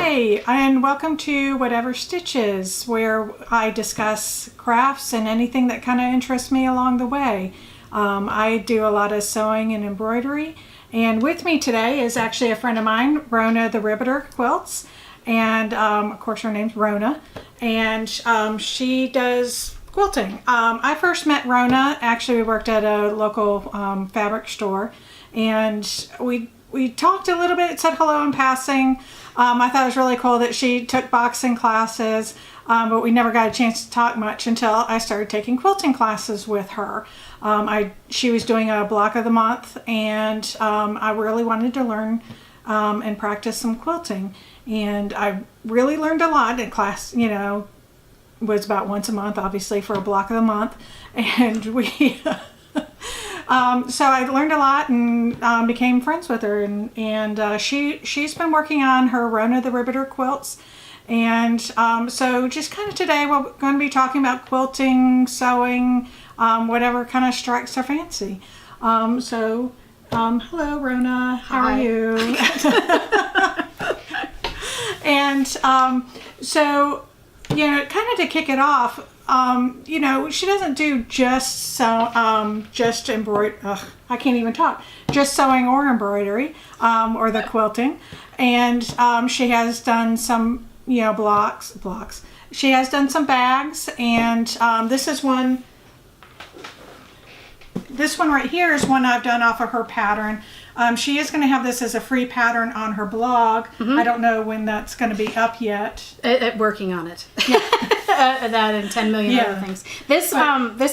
Hi, and welcome to Whatever Stitches, where I discuss crafts and anything that kind of interests me along the way. I do a lot of sewing and embroidery, and with me today is actually a friend of mine, Rona the Ribbiter Quilts, and of course her name's Rona, and she does quilting. I first met Rona, actually we worked at a local fabric store, and we talked a little bit, said hello in passing. I thought it was really cool that she took boxing classes, but we never got a chance to talk much until I started taking quilting classes with her. She was doing a block of the month, and I really wanted to learn and practice some quilting. And I really learned a lot in class, was about once a month, obviously, for a block of the month. And we... so I learned a lot and became friends with her, and she's been working on her Rona the Ribbiter quilts, and so just kind of today we're going to be talking about quilting, sewing, whatever kind of strikes her fancy. Hello Rona, how are you? And so kind of to kick it off, she doesn't do just embroidery. I can't even talk. Just sewing or embroidery, or the quilting. And she has done some, blocks. She has done some bags, and this is one. This one right here is one I've done off of her pattern. She is going to have this as a free pattern on her blog. Mm-hmm. I don't know when that's going to be up yet. Working on it. Yeah. That and 10 million other things. This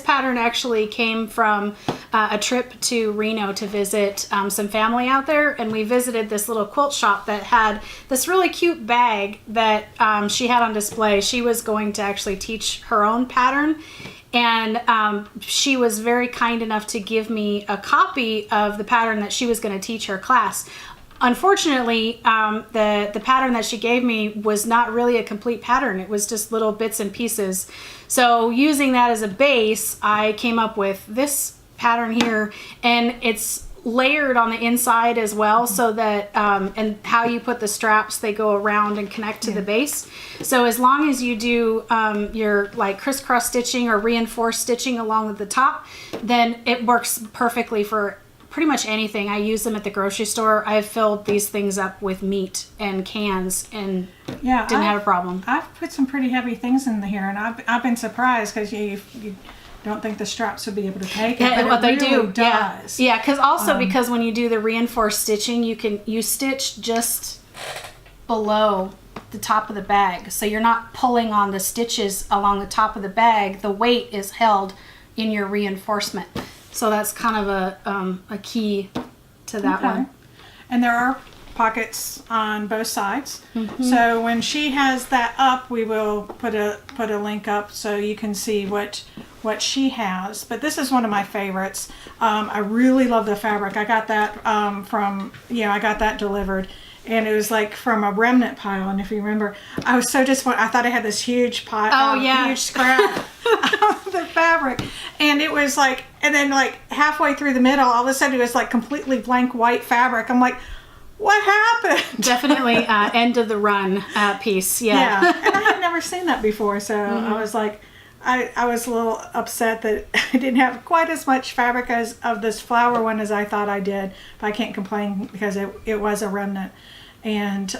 pattern actually came from a trip to Reno to visit some family out there, and we visited this little quilt shop that had this really cute bag that she had on display. She was going to actually teach her own pattern, and she was very kind enough to give me a copy of the pattern that she was going to teach her class. Unfortunately, the pattern that she gave me was not really a complete pattern. It was just little bits and pieces. So using that as a base, I came up with this pattern here, and it's layered on the inside as well, so that and how you put the straps, they go around and connect to the base. So as long as you do your like crisscross stitching or reinforced stitching along with the top, then it works perfectly for pretty much anything. I use them at the grocery store. I've filled these things up with meat and cans and didn't have a problem. I've put some pretty heavy things in here, and I've been surprised because you don't think the straps would be able to take it, but it really does. Yeah, because when you do the reinforced stitching, you stitch just below the top of the bag, so you're not pulling on the stitches along the top of the bag. The weight is held in your reinforcement. So that's kind of a key to that one. And there are pockets on both sides. Mm-hmm. So when she has that up, we will put a link up so you can see what she has. But this is one of my favorites. I really love the fabric. I got that I got that delivered. And it was like from a remnant pile. And if you remember, I was so disappointed. I thought I had this huge pile, huge scrap of the fabric. And it was like, and then like halfway through the middle, all of a sudden it was like completely blank white fabric. I'm like, what happened? Definitely end of the run piece. Yeah. And I had never seen that before. So I was like, I was a little upset that I didn't have quite as much fabric of this flower one as I thought I did. But I can't complain because it was a remnant and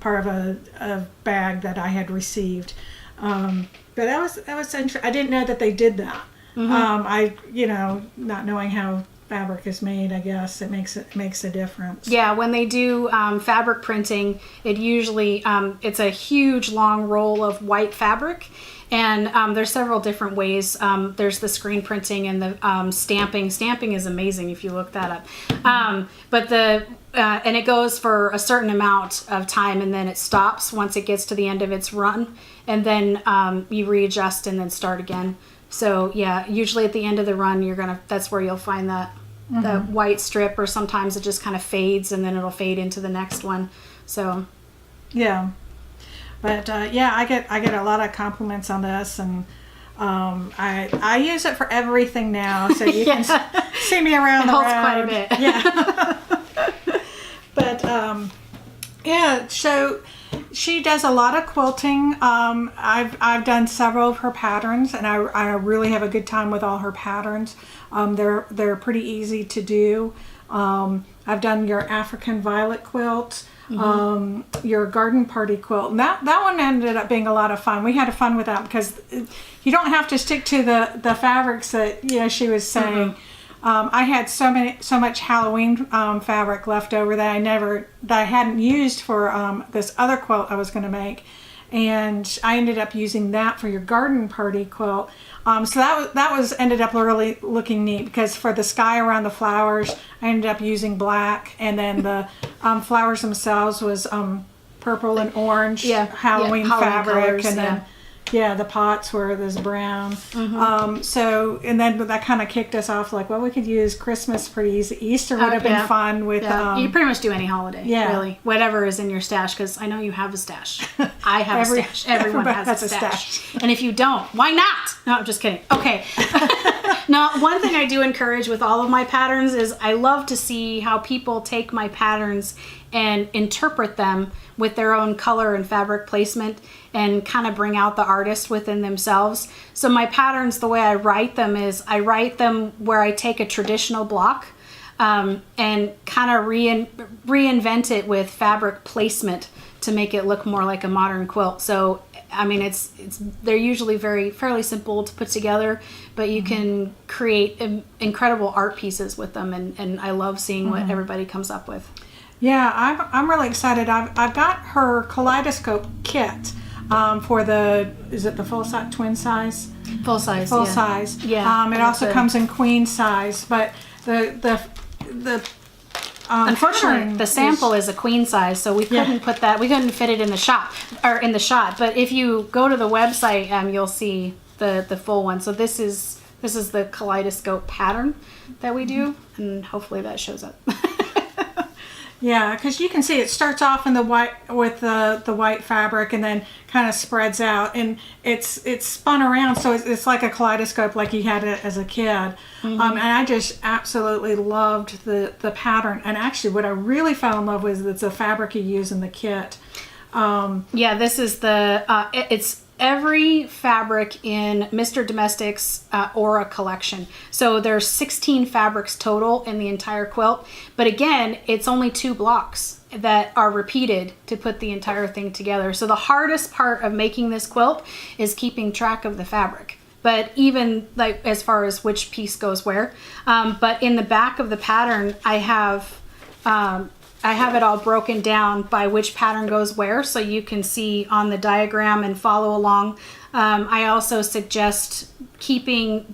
part of a bag that I had received. But that was interesting. I didn't know that they did that. Mm-hmm. Not knowing how fabric is made, I guess it makes a difference. Yeah, when they do fabric printing, it usually it's a huge long roll of white fabric. And there's several different ways. There's the screen printing and the stamping. Stamping is amazing if you look that up. But and it goes for a certain amount of time, and then it stops once it gets to the end of its run, and then you readjust and then start again. So yeah, usually at the end of the run, that's where you'll find that the white strip, or sometimes it just kind of fades and then it'll fade into the next one. So yeah. But I get a lot of compliments on this, and I use it for everything now, so you can see me around the road. It holds quite a bit. Yeah. But so She does a lot of quilting. I've done several of her patterns, and I really have a good time with all her patterns. They're pretty easy to do. I've done your African violet quilt, your garden party quilt, and that one ended up being a lot of fun. We had fun with that because you don't have to stick to the fabrics that she was saying. I had so much Halloween fabric left over that I hadn't used for this other quilt I was going to make, and I ended up using that for your garden party quilt. So that ended up really looking neat, because for the sky around the flowers, I ended up using black, and then the flowers themselves was purple and orange Halloween fabric, colors, and then the pots were this brown. So, and then that kind of kicked us off, like, well, we could use Christmas pretty easy. Easter would have been fun with... you pretty much do any holiday, really. Whatever is in your stash, because I know you have a stash. I have a stash. Everyone has a stash. And if you don't, why not? No, I'm just kidding. Okay. Now, one thing I do encourage with all of my patterns is I love to see how people take my patterns and interpret them with their own color and fabric placement, and kind of bring out the artist within themselves. So my patterns, the way I write them is I write them where I take a traditional block and kind of reinvent it with fabric placement to make it look more like a modern quilt. So I mean, they're usually fairly simple to put together, but you can create incredible art pieces with them, and I love seeing what everybody comes up with. Yeah, I'm really excited. I've got her kaleidoscope kit for is it the full size, twin size? Full size. Full size. Yeah. It also comes in queen size, but the unfortunately, the sample is a queen size, so we couldn't put that. We couldn't fit it in the shop or in the shot. But if you go to the website, you'll see the full one. So this is the kaleidoscope pattern that we do, and hopefully that shows up. Yeah, because you can see it starts off in the white with the white fabric, and then kind of spreads out, and it's spun around, so it's like a kaleidoscope, like you had it as a kid. And I just absolutely loved the pattern. And actually, what I really fell in love with is the fabric you use in the kit. This is it's every fabric in Mr. Domestic's Aura collection. So there's 16 fabrics total in the entire quilt. But again, it's only 2 blocks that are repeated to put the entire thing together. So the hardest part of making this quilt is keeping track of the fabric. But even like as far as which piece goes where. But in the back of the pattern, I have it all broken down by which pattern goes where, so you can see on the diagram and follow along. I also suggest keeping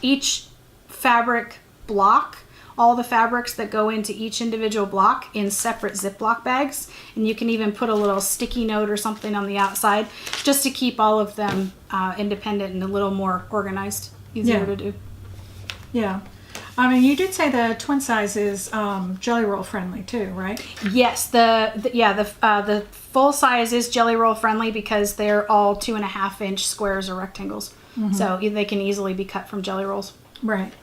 each fabric block, all the fabrics that go into each individual block, in separate Ziploc bags. And you can even put a little sticky note or something on the outside just to keep all of them independent and a little more organized, easier to do. Yeah. I mean, you did say the twin size is jelly roll friendly too, right? Yes, the full size is jelly roll friendly because they're all 2.5-inch squares or rectangles, so they can easily be cut from jelly rolls. Right.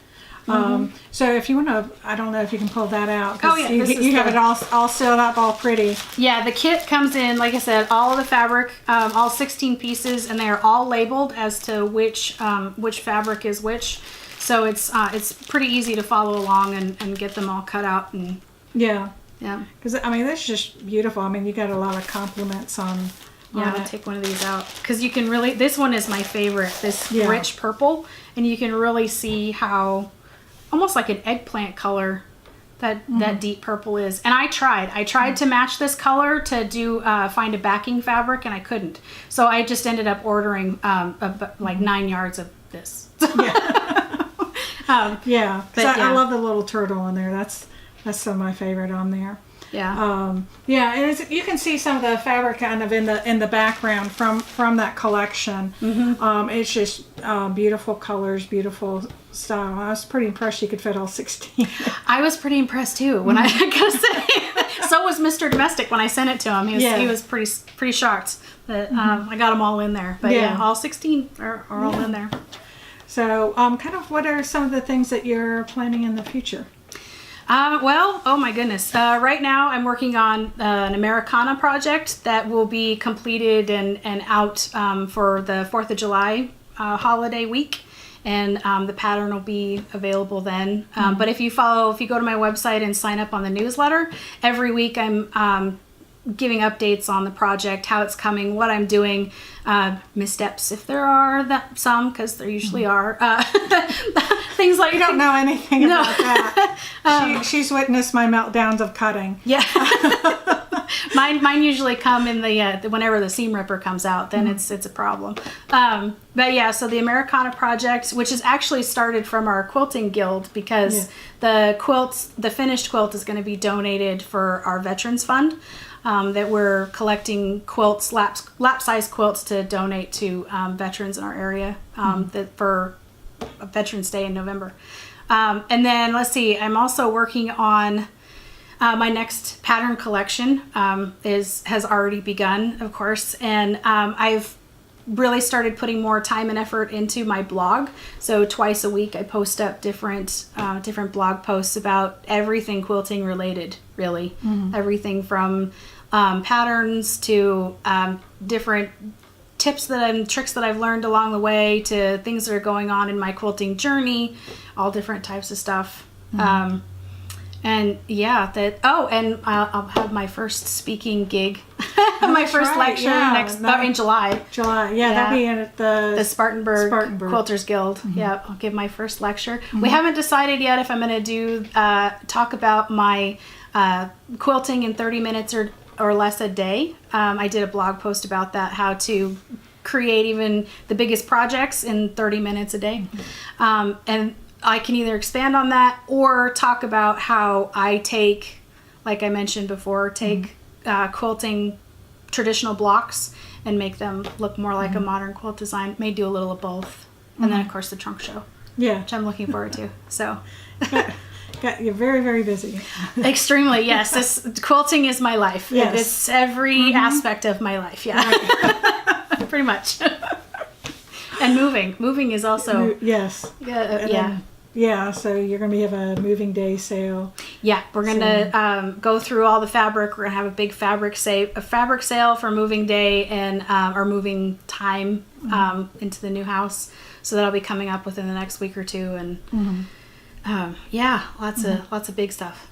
So if you want to, I don't know if you can pull that out. Oh yeah, you have it all sealed up, all pretty. Yeah, the kit comes in, like I said, all of the fabric, all 16 pieces, and they are all labeled as to which fabric is which. So it's pretty easy to follow along and get them all cut out. And yeah. Because I mean, that's just beautiful. I mean, you got a lot of compliments on. I'll take one of these out because you can really. This one is my favorite. This rich purple, and you can really see how almost like an eggplant color that deep purple is. And I tried to match this color to find a backing fabric, and I couldn't. So I just ended up ordering like 9 yards of this. I love the little turtle in there. That's some of my favorite on there. And you can see some of the fabric kind of in the background from that collection. It's just beautiful colors, beautiful style. I was pretty impressed you could fit all 16. I was pretty impressed too when I gotta say. So was Mr. Domestic when I sent it to him. He was pretty shocked that I got them all in there. But all 16 are all in there. So, kind of what are some of the things that you're planning in the future? Well, oh my goodness. Right now I'm working on an Americana project that will be completed and out for the 4th of July holiday week. And the pattern will be available then. But if you go to my website and sign up on the newsletter, every week I'm giving updates on the project, how it's coming, what I'm doing, missteps if there are some, because there usually are. Things like You don't know anything about that. She's witnessed my meltdowns of cutting. Yeah. Mine usually come in the whenever the seam ripper comes out, then it's a problem. But yeah, so the Americana project, which is actually started from our quilting guild, because the finished quilt is going to be donated for our veterans fund. That we're collecting quilts, lap size quilts, to donate to veterans in our area that for Veterans Day in November. And then let's see, I'm also working on my next pattern collection. Has already begun, of course, and I've really started putting more time and effort into my blog. So twice a week I post up different blog posts about everything quilting related, really. Everything from patterns to different tips tricks that I've learned along the way, to things that are going on in my quilting journey, all different types of stuff. And yeah, and I'll have my first speaking gig, my first lecture in July. That'll be at the Spartanburg Quilters Guild. Yeah, I'll give my first lecture. We haven't decided yet if I'm going to talk about my quilting in 30 minutes or less a day. I did a blog post about that, how to create even the biggest projects in 30 minutes a day. And I can either expand on that or talk about how I take, like I mentioned before, quilting traditional blocks and make them look more like a modern quilt design. May do a little of both. And then, of course, the trunk show, which I'm looking forward to. So... You're very, very busy. Extremely, yes. This quilting is my life. Yes. It's every aspect of my life. Yeah, right. Pretty much. And moving is also So you're going to have a moving day sale. Yeah, we're going to go through all the fabric. We're going to have a big fabric sale for moving day and our moving time into the new house. So that'll be coming up within the next week or two, and. Lots of big stuff.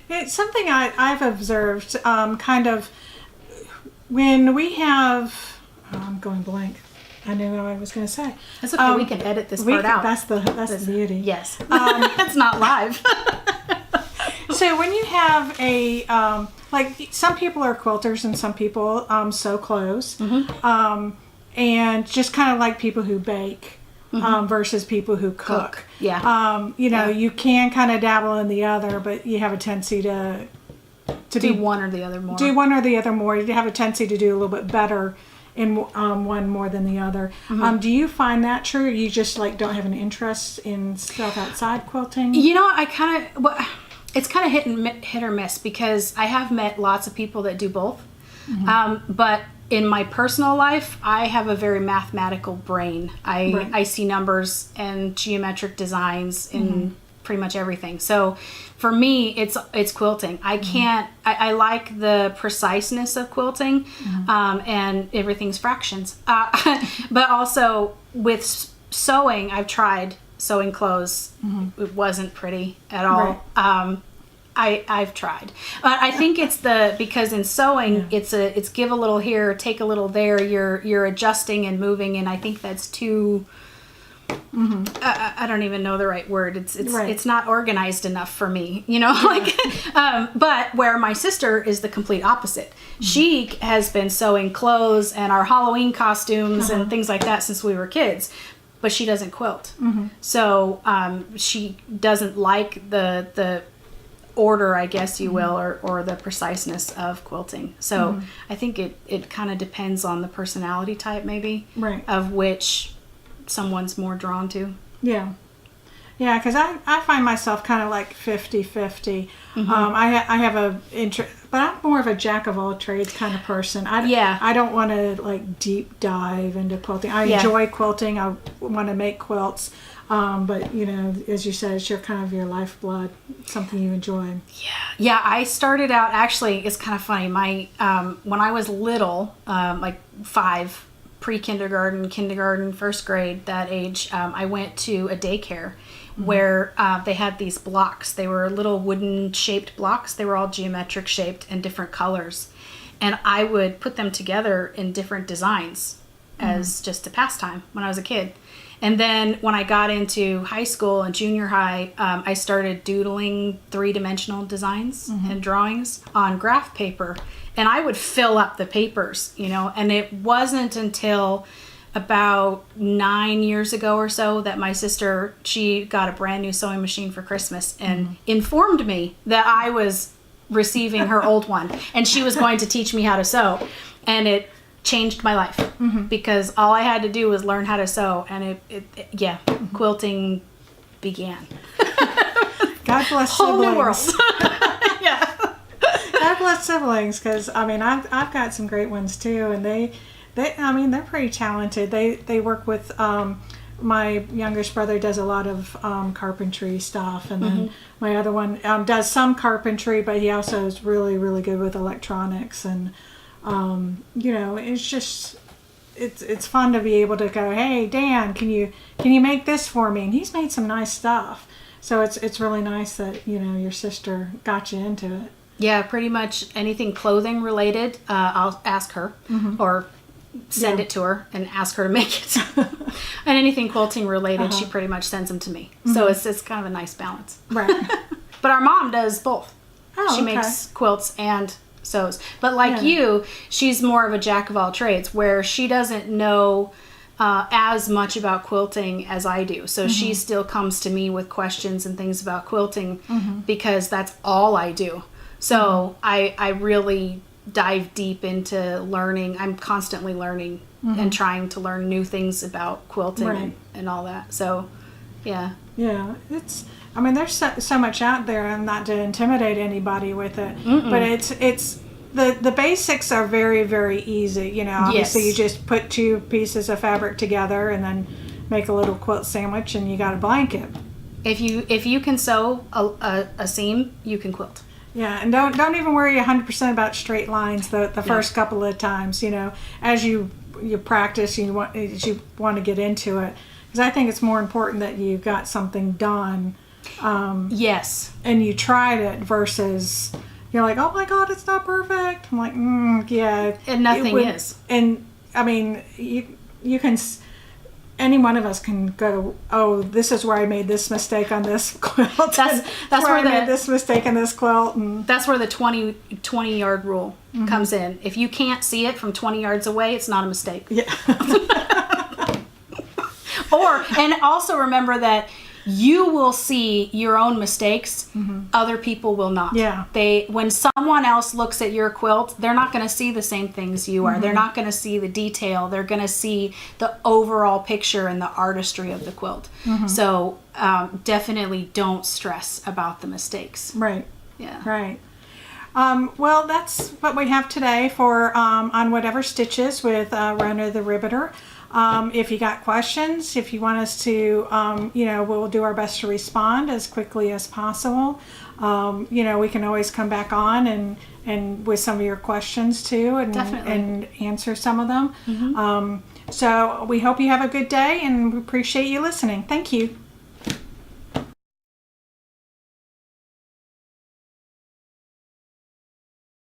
It's something I've observed, kind of when we have. I'm going blank. I knew what I was going to say. That's okay. We can edit this part out. That's the beauty. Yes. It's not live. So when you have a like, some people are quilters and some people sew clothes, and just kind of like people who bake. Versus people who cook. Yeah. You can kind of dabble in the other, but you have a tendency to do one or the other more. You have a tendency to do a little bit better in one more than the other. Do you find that true? Or you just don't have an interest in stuff outside quilting? It's kind of hit or miss, because I have met lots of people that do both. But in my personal life, I have a very mathematical brain. I see numbers and geometric designs in pretty much everything. So for me, it's quilting. I can't. I like the preciseness of quilting, and everything's fractions. But also with sewing, I've tried sewing clothes. It wasn't pretty at all. Right. I've tried, but I think it's because in sewing it's give a little here, take a little there. You're adjusting and moving, and I think that's too. I don't even know the right word. It's not organized enough for me, but where my sister is the complete opposite. She has been sewing clothes and our Halloween costumes and things like that since we were kids, but she doesn't quilt. So she doesn't like the order, I guess you will, or the preciseness of quilting. So I think it kind of depends on the personality type, maybe, of which someone's more drawn to. Yeah, because I find myself kind of like 50-50. I have a interest, but I'm more of a jack of all trades kind of person. I don't want to deep dive into quilting. I enjoy quilting. I want to make quilts. But as you said, it's kind of your lifeblood, something you enjoy. Yeah, I started out, actually, it's kind of funny. When I was little, like 5, kindergarten, first grade, that age, I went to a daycare where they had these blocks. They were little wooden shaped blocks. They were all geometric shaped and different colors. And I would put them together in different designs as just a pastime when I was a kid. And then when I got into high school and junior high, I started doodling 3-dimensional designs and drawings on graph paper. And I would fill up the papers, and it wasn't until about 9 years ago or so that my sister, she got a brand new sewing machine for Christmas and informed me that I was receiving her old one and she was going to teach me how to sew. And it changed my life because all I had to do was learn how to sew, and quilting began. God bless Whole siblings. new world. Yeah. God bless siblings, because I've got some great ones too, and they're pretty talented. They work with my youngest brother does a lot of carpentry stuff, and then my other one does some carpentry, but he also is really, really good with electronics. And it's just it's fun to be able to go, hey Dan, can you make this for me? And he's made some nice stuff. So it's really nice that your sister got you into it. Yeah, pretty much anything clothing related, I'll ask her or send it to her and ask her to make it. And anything quilting related, she pretty much sends them to me. So it's kind of a nice balance. Right. But our mom does both. Oh, she okay. makes quilts and sews. But like you, she's more of a jack of all trades, where she doesn't know as much about quilting as I do. So she still comes to me with questions and things about quilting because that's all I do. So I really dive deep into learning. I'm constantly learning and trying to learn new things about quilting and all that. So, yeah. Yeah, there's so much out there, and not to intimidate anybody with it, but it's the basics are very, very easy. Obviously you just put 2 pieces of fabric together and then make a little quilt sandwich, and you got a blanket. If you can sew a seam, you can quilt. Yeah, and don't even worry 100% about straight lines the first couple of times. As you practice, you want to get into it, because I think it's more important that you got something done. Yes. And you tried it versus you're like, oh my God, it's not perfect. I'm like, yeah. And nothing is. And you can. Any one of us can go, oh, this is where I made this mistake on this quilt. That's where I made this mistake in this quilt. And that's where the 20 yard rule comes in. If you can't see it from 20 yards away, it's not a mistake. Yeah. And also remember that you will see your own mistakes. Other people will not. Yeah. When someone else looks at your quilt, they're not going to see the same things you are. They're not going to see the detail. They're going to see the overall picture and the artistry of the quilt. So definitely don't stress about the mistakes. Right. Yeah. Right. Well, that's what we have today for on Whatever Stitches with Rona the Ribbiter. If you got questions, if you want us to, we'll do our best to respond as quickly as possible. We can always come back on and with some of your questions too, and answer some of them. So we hope you have a good day, and we appreciate you listening. Thank you.